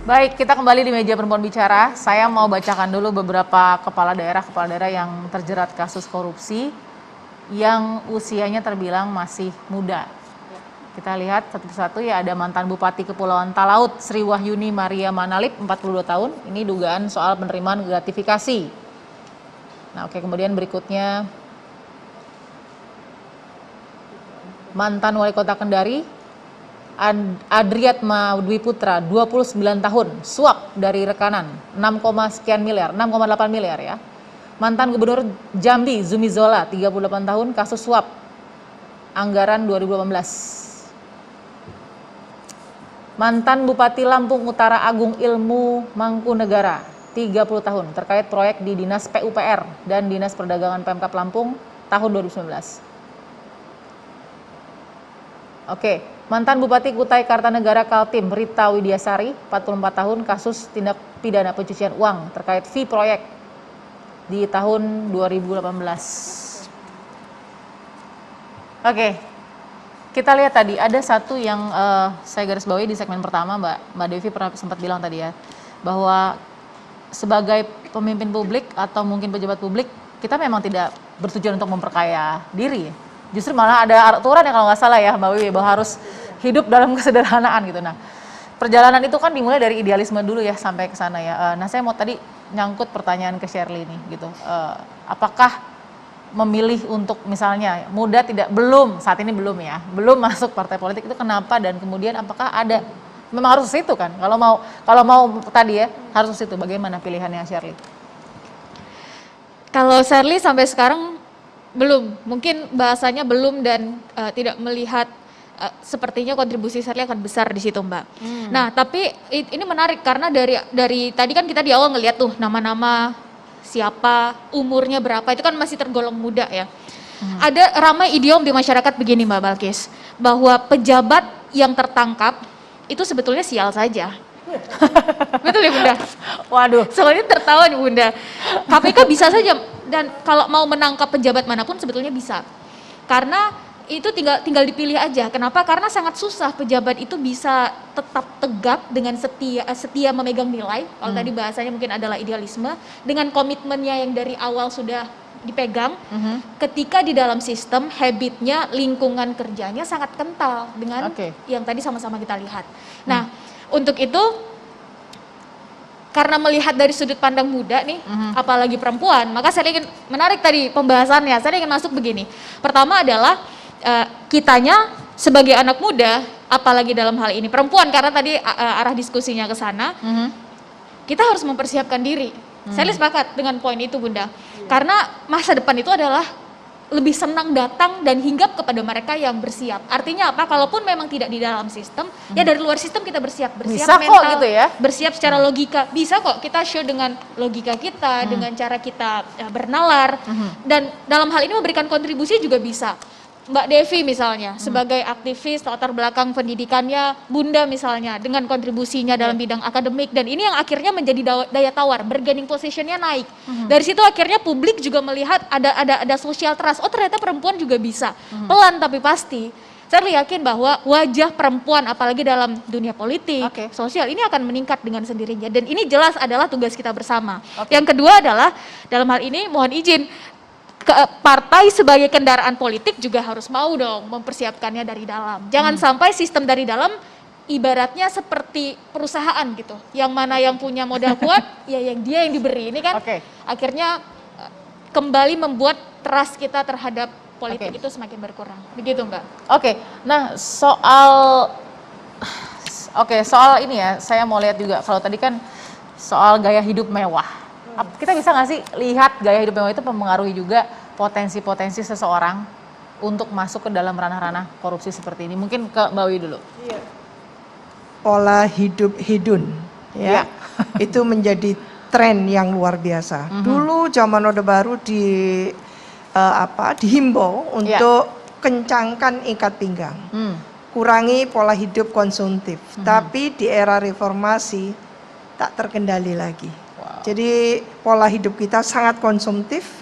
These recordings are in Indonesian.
Baik, kita kembali di meja perempuan bicara. Saya mau bacakan dulu beberapa kepala daerah yang terjerat kasus korupsi yang usianya terbilang masih muda. Kita lihat satu persatu ya, ada mantan Bupati Kepulauan Talaut Sri Wahyuni Maria Manalip 42 tahun. Ini dugaan soal penerimaan gratifikasi. Nah, oke, kemudian berikutnya mantan Wali Kota Kendari Adriatma Dwi Putra 29 tahun, suap dari rekanan 6, sekian miliar, 6,8 miliar ya. Mantan Gubernur Jambi Zumi Zola 38 tahun, kasus suap anggaran 2018. Mantan Bupati Lampung Utara Agung Ilmu Mangkunegara 30 tahun, terkait proyek di Dinas PUPR dan Dinas Perdagangan Pemkab Lampung tahun 2019. Oke, mantan Bupati Kutai Kartanegara Kaltim Rita Widiasari 44 tahun, kasus tindak pidana pencucian uang terkait fee proyek di tahun 2018. Oke, kita lihat tadi ada satu yang saya garis bawahi di segmen pertama, Mbak Devi pernah sempat bilang tadi ya, bahwa sebagai pemimpin publik atau mungkin pejabat publik, kita memang tidak bertujuan untuk memperkaya diri. Justru malah ada aturan yang kalau nggak salah ya Mbak Wiwi, bahwa harus hidup dalam kesederhanaan gitu. Nah, perjalanan itu kan dimulai dari idealisme dulu ya sampai ke sana ya. Nah, saya mau tadi nyangkut pertanyaan ke Shirley nih gitu. Apakah memilih untuk misalnya muda saat ini belum masuk partai politik itu kenapa, dan kemudian apakah ada memang harus ke situ kan? Kalau mau tadi ya harus ke situ. Bagaimana pilihannya Shirley? Kalau Shirley sampai sekarang belum, mungkin bahasanya belum dan tidak melihat sepertinya kontribusi Shirley akan besar di situ, Mbak. Nah, tapi ini menarik karena dari tadi kan kita di awal ngelihat tuh nama-nama siapa, umurnya berapa, itu kan masih tergolong muda ya. Ada ramai idiom di masyarakat begini Mbak Balkis, bahwa pejabat yang tertangkap itu sebetulnya sial saja. Betul ya Bunda? Waduh. Soalnya tertawa nih Bunda. KPK bisa saja, dan kalau mau menangkap pejabat manapun sebetulnya bisa. Karena itu tinggal dipilih aja. Kenapa? Karena sangat susah pejabat itu bisa tetap tegak dengan setia memegang nilai. Kalau tadi bahasanya mungkin adalah idealisme, dengan komitmennya yang dari awal sudah dipegang. Ketika di dalam sistem, habitnya, lingkungan kerjanya sangat kental dengan yang tadi sama-sama kita lihat. Nah, untuk itu, karena melihat dari sudut pandang muda nih, apalagi perempuan, maka saya ingin menarik tadi pembahasannya. Saya ingin masuk begini. Pertama adalah kitanya sebagai anak muda, apalagi dalam hal ini perempuan, karena tadi arah diskusinya ke sana, kita harus mempersiapkan diri. Saya sepakat dengan poin itu Bunda. Karena masa depan itu adalah lebih senang datang dan hinggap kepada mereka yang bersiap. Artinya apa? Kalaupun memang tidak di dalam sistem, ya dari luar sistem kita bersiap bisa mental, kok gitu ya? bersiap secara logika. Bisa kok kita show dengan logika kita, dengan cara kita bernalar, dan dalam hal ini memberikan kontribusi juga bisa. Mbak Devi misalnya, sebagai aktivis latar belakang pendidikannya, Bunda misalnya, dengan kontribusinya dalam bidang akademik, dan ini yang akhirnya menjadi daya tawar, bargaining positionnya naik. Dari situ akhirnya publik juga melihat ada social trust, oh ternyata perempuan juga bisa. Pelan tapi pasti. Saya yakin bahwa wajah perempuan, apalagi dalam dunia politik, sosial, ini akan meningkat dengan sendirinya. Dan ini jelas adalah tugas kita bersama. Yang kedua adalah, dalam hal ini mohon izin, partai sebagai kendaraan politik juga harus mau dong mempersiapkannya dari dalam. Jangan sampai sistem dari dalam ibaratnya seperti perusahaan gitu. Yang mana yang punya modal kuat, ya dia yang diberi. Ini kan akhirnya kembali membuat trust kita terhadap politik itu semakin berkurang. Begitu Mbak. Nah soal ini ya, saya mau lihat juga, kalau tadi kan soal gaya hidup mewah. Kita bisa nggak sih lihat gaya hidup mewah itu mempengaruhi juga potensi-potensi seseorang untuk masuk ke dalam ranah-ranah korupsi seperti ini? Mungkin ke Mbak Wi dulu. Pola hidup hedon, ya, itu menjadi tren yang luar biasa. Dulu zaman Orde Baru dihimbau untuk kencangkan ikat pinggang, kurangi pola hidup konsumtif. Tapi di era reformasi tak terkendali lagi. Jadi pola hidup kita sangat konsumtif,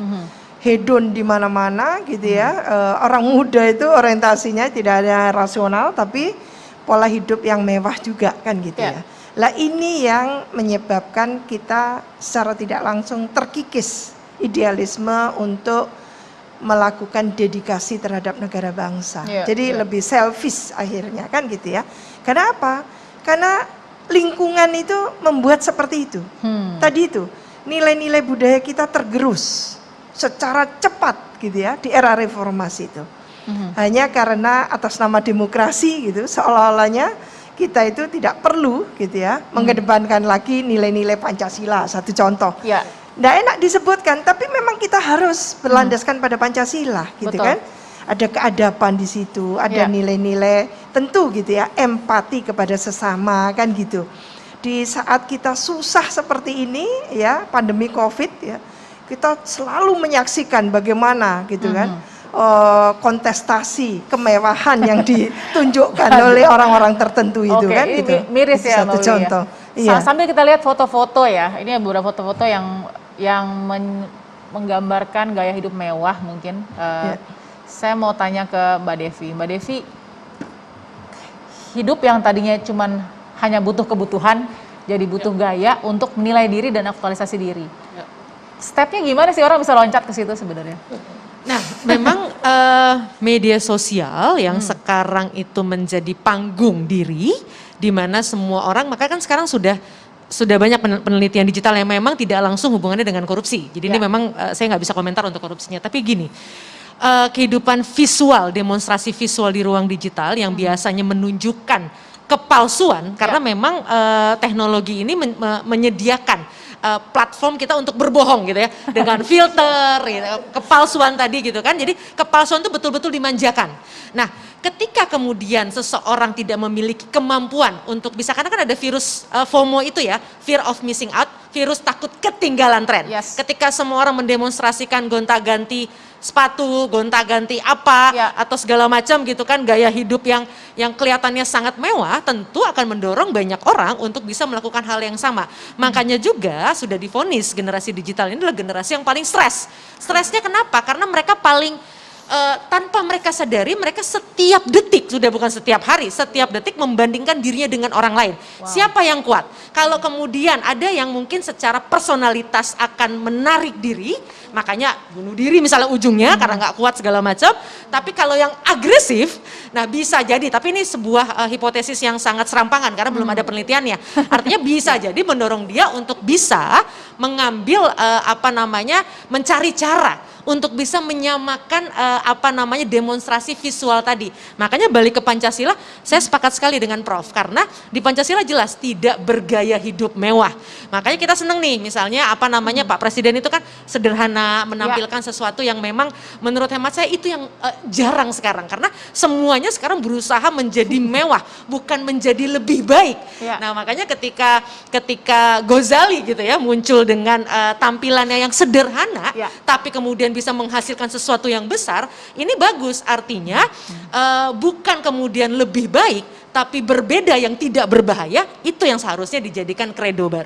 hedon di mana-mana gitu ya. Orang muda itu orientasinya tidak ada rasional, tapi pola hidup yang mewah juga kan gitu ya. Lah ini yang menyebabkan kita secara tidak langsung terkikis idealisme untuk melakukan dedikasi terhadap negara bangsa. Jadi lebih selfish akhirnya kan gitu ya. Karena apa? Karena lingkungan itu membuat seperti itu. Tadi itu nilai-nilai budaya kita tergerus secara cepat gitu ya di era reformasi itu. Hanya karena atas nama demokrasi gitu seolah-olahnya kita itu tidak perlu gitu ya mengedepankan lagi nilai-nilai Pancasila, satu contoh. Nggak enak disebutkan, tapi memang kita harus berlandaskan pada Pancasila gitu kan. Ada keadaban di situ, ada nilai-nilai tentu gitu ya, empati kepada sesama kan gitu. Di saat kita susah seperti ini ya, pandemi Covid ya, kita selalu menyaksikan bagaimana gitu kan kontestasi kemewahan yang ditunjukkan oleh orang-orang tertentu itu kan ini gitu. Miris itu ya satu Mbak contoh. Uli, ya. Sambil kita lihat foto-foto ya, ini beberapa foto-foto yang menggambarkan gaya hidup mewah mungkin. Saya mau tanya ke Mbak Devi. Mbak Devi, hidup yang tadinya cuman hanya butuh kebutuhan, jadi butuh gaya untuk menilai diri dan aktualisasi diri. Stepnya gimana sih orang bisa loncat ke situ sebenarnya? Nah, memang media sosial yang sekarang itu menjadi panggung diri, di mana semua orang, maka kan sekarang sudah banyak penelitian digital yang memang tidak langsung hubungannya dengan korupsi. Jadi ini memang saya nggak bisa komentar untuk korupsinya, tapi gini, kehidupan visual, demonstrasi visual di ruang digital yang biasanya menunjukkan kepalsuan, karena memang teknologi ini menyediakan platform kita untuk berbohong gitu ya, dengan filter, gitu, kepalsuan tadi gitu kan. Jadi kepalsuan itu betul-betul dimanjakan. Nah, ketika kemudian seseorang tidak memiliki kemampuan untuk bisa, karena kan ada virus FOMO itu ya, fear of missing out, virus takut ketinggalan tren. Ketika semua orang mendemonstrasikan gonta-ganti sepatu, gonta-ganti apa atau segala macam gitu kan, gaya hidup yang kelihatannya sangat mewah, tentu akan mendorong banyak orang untuk bisa melakukan hal yang sama. Makanya juga sudah divonis generasi digital ini adalah generasi yang paling stres. Stresnya kenapa? Karena mereka paling tanpa mereka sadari, mereka setiap detik, sudah bukan setiap hari, setiap detik membandingkan dirinya dengan orang lain. Siapa yang kuat? Kalau kemudian ada yang mungkin secara personalitas akan menarik diri, makanya bunuh diri misalnya ujungnya karena nggak kuat segala macam. Tapi kalau yang agresif, nah bisa jadi, tapi ini sebuah hipotesis yang sangat serampangan karena belum ada penelitiannya. Artinya bisa jadi mendorong dia untuk bisa mengambil mencari cara untuk bisa menyamakan demonstrasi visual tadi. Makanya balik ke Pancasila, saya sepakat sekali dengan Prof. Karena di Pancasila jelas tidak bergaya hidup mewah. Makanya kita seneng nih, misalnya Pak Presiden itu kan sederhana, menampilkan sesuatu yang memang menurut hemat saya itu yang jarang sekarang. Karena semuanya sekarang berusaha menjadi mewah, bukan menjadi lebih baik. Nah makanya ketika Ghazali gitu ya muncul dengan tampilannya yang sederhana, tapi kemudian bisa menghasilkan sesuatu yang besar, ini bagus. Artinya bukan kemudian lebih baik, tapi berbeda yang tidak berbahaya, itu yang seharusnya dijadikan kredo baru.